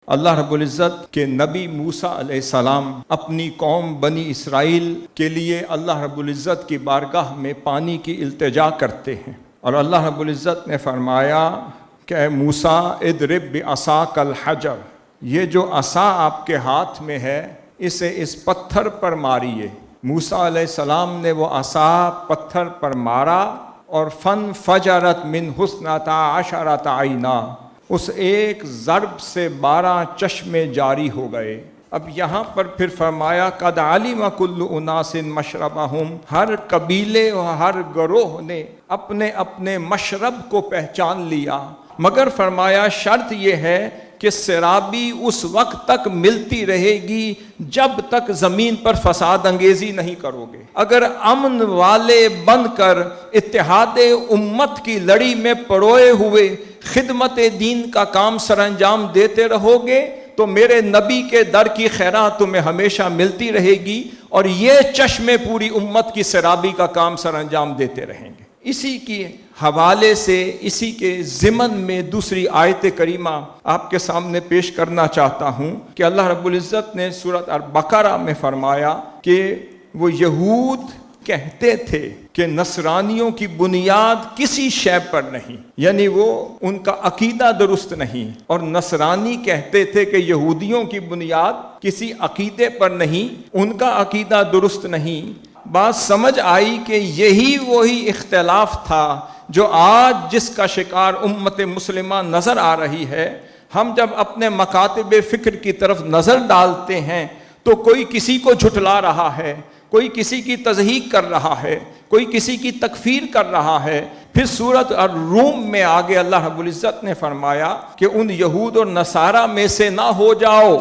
اللہ رب العزت کے نبی موسیٰ علیہ السلام اپنی قوم بنی اسرائیل کے لیے اللہ رب العزت کی بارگاہ میں پانی کی التجا کرتے ہیں، اور اللہ رب العزت نے فرمایا کہ اے موسیٰ اضرب بعصاک الحجر، یہ جو عصا آپ کے ہاتھ میں ہے اسے اس پتھر پر ماریے۔ موسیٰ علیہ السلام نے وہ عصا پتھر پر مارا اور فانفجرت منہ اثنتا عشرۃ عینا، اس ایک ضرب سے 12 چشمے جاری ہو گئے۔ اب یہاں پر پھر فرمایا قد علم کل اناس مشربہم، ہر قبیلے اور ہر گروہ نے اپنے اپنے مشرب کو پہچان لیا، مگر فرمایا شرط یہ ہے کہ سرابی اس وقت تک ملتی رہے گی جب تک زمین پر فساد انگیزی نہیں کرو گے۔ اگر امن والے بن کر اتحاد امت کی لڑی میں پروئے ہوئے خدمت دین کا کام سر انجام دیتے رہو گے تو میرے نبی کے در کی خیرات تمہیں ہمیشہ ملتی رہے گی، اور یہ چشمے پوری امت کی سرابی کا کام سر انجام دیتے رہیں گے۔ اسی کی حوالے سے اسی کے ضمن میں دوسری آیت کریمہ آپ کے سامنے پیش کرنا چاہتا ہوں کہ اللہ رب العزت نے سورۃ البقرہ میں فرمایا کہ وہ یہود کہتے تھے کہ نصرانیوں کی بنیاد کسی شے پر نہیں، یعنی وہ ان کا عقیدہ درست نہیں، اور نصرانی کہتے تھے کہ یہودیوں کی بنیاد کسی عقیدے پر نہیں، ان کا عقیدہ درست نہیں۔ بات سمجھ آئی کہ یہی وہی اختلاف تھا جو آج جس کا شکار امت مسلمہ نظر آ رہی ہے۔ ہم جب اپنے مکاتب فکر کی طرف نظر ڈالتے ہیں تو کوئی کسی کو جھٹلا رہا ہے، کوئی کسی کی تضحیق کر رہا ہے، کوئی کسی کی تکفیر کر رہا ہے۔ پھر سورۃ الروم میں آگے اللہ رب العزت نے فرمایا کہ ان یہود اور نصارہ میں سے نہ ہو جاؤ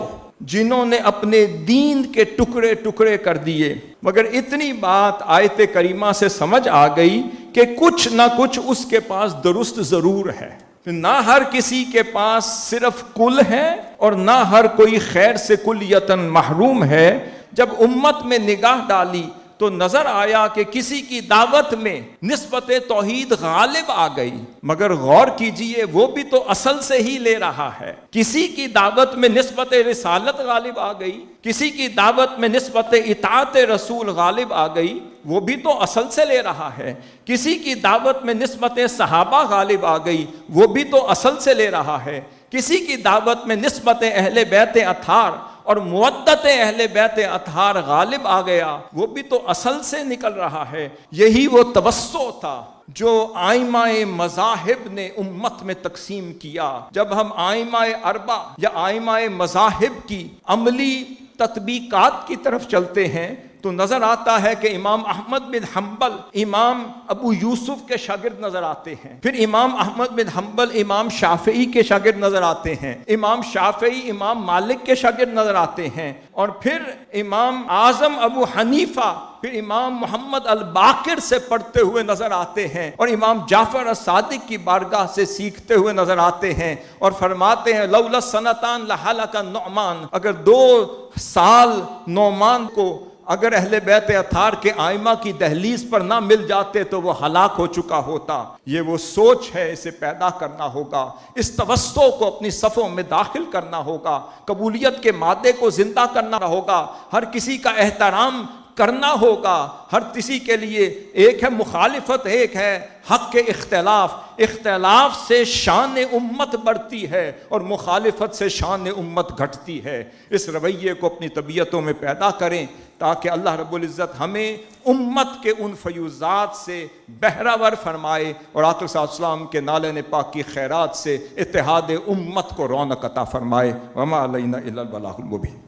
جنہوں نے اپنے دین کے ٹکڑے ٹکڑے کر دیے، مگر اتنی بات آیت کریمہ سے سمجھ آ گئی کہ کچھ نہ کچھ اس کے پاس درست ضرور ہے۔ نہ ہر کسی کے پاس صرف کل ہے اور نہ ہر کوئی خیر سے کلیتاً محروم ہے۔ جب امت میں نگاہ ڈالی تو نظر آیا کہ کسی کی دعوت میں نسبت توحید غالب آ گئی، مگر غور کیجئے وہ بھی تو اصل سے ہی لے رہا ہے۔ کسی کی دعوت میں نسبت رسالت غالب آ گئی، کسی کی دعوت میں نسبت اطاعت رسول غالب آ گئی، وہ بھی تو اصل سے لے رہا ہے۔ کسی کی دعوت میں نسبت صحابہ غالب آ گئی، وہ بھی تو اصل سے لے رہا ہے۔ کسی کی دعوت میں نسبت اہل بیت اطہار اور مودت اہل بیت اطہار غالب آ گیا، وہ بھی تو اصل سے نکل رہا ہے۔ یہی وہ توسع تھا جو آئمہ مذاہب نے امت میں تقسیم کیا۔ جب ہم آئمہ اربع یا آئمہ مذاہب کی عملی تطبیقات کی طرف چلتے ہیں تو نظر آتا ہے کہ امام احمد بن حنبل امام ابو یوسف کے شاگرد نظر آتے ہیں، پھر امام احمد بن حنبل امام شافعی کے شاگرد نظر آتے ہیں، امام شافعی امام مالک کے شاگرد نظر آتے ہیں، اور پھر امام اعظم ابو حنیفہ پھر امام محمد الباقر سے پڑھتے ہوئے نظر آتے ہیں، اور امام جعفر الصادق کی بارگاہ سے سیکھتے ہوئے نظر آتے ہیں، اور فرماتے ہیں لولا سنتان لہلک النعمان، اگر 2 سال نعمان کو اگر اہل بیت اطہار کے آئمہ کی دہلیز پر نہ مل جاتے تو وہ ہلاک ہو چکا ہوتا۔ یہ وہ سوچ ہے، اسے پیدا کرنا ہوگا، اس توسع کو اپنی صفوں میں داخل کرنا ہوگا، قبولیت کے مادے کو زندہ کرنا ہوگا، ہر کسی کا احترام کرنا ہوگا۔ ہر کسی کے لیے ایک ہے مخالفت، ایک ہے حق کے اختلاف۔ اختلاف سے شان امت بڑھتی ہے اور مخالفت سے شان امت گھٹتی ہے۔ اس رویے کو اپنی طبیعتوں میں پیدا کریں تاکہ اللہ رب العزت ہمیں امت کے ان فیوزات سے بہرہور فرمائے، اور آقا صلی اللہ علیہ وسلم کے نالین پاک کی خیرات سے اتحاد امت کو رونق عطا فرمائے۔ وما علینا الا البلاغ المبین۔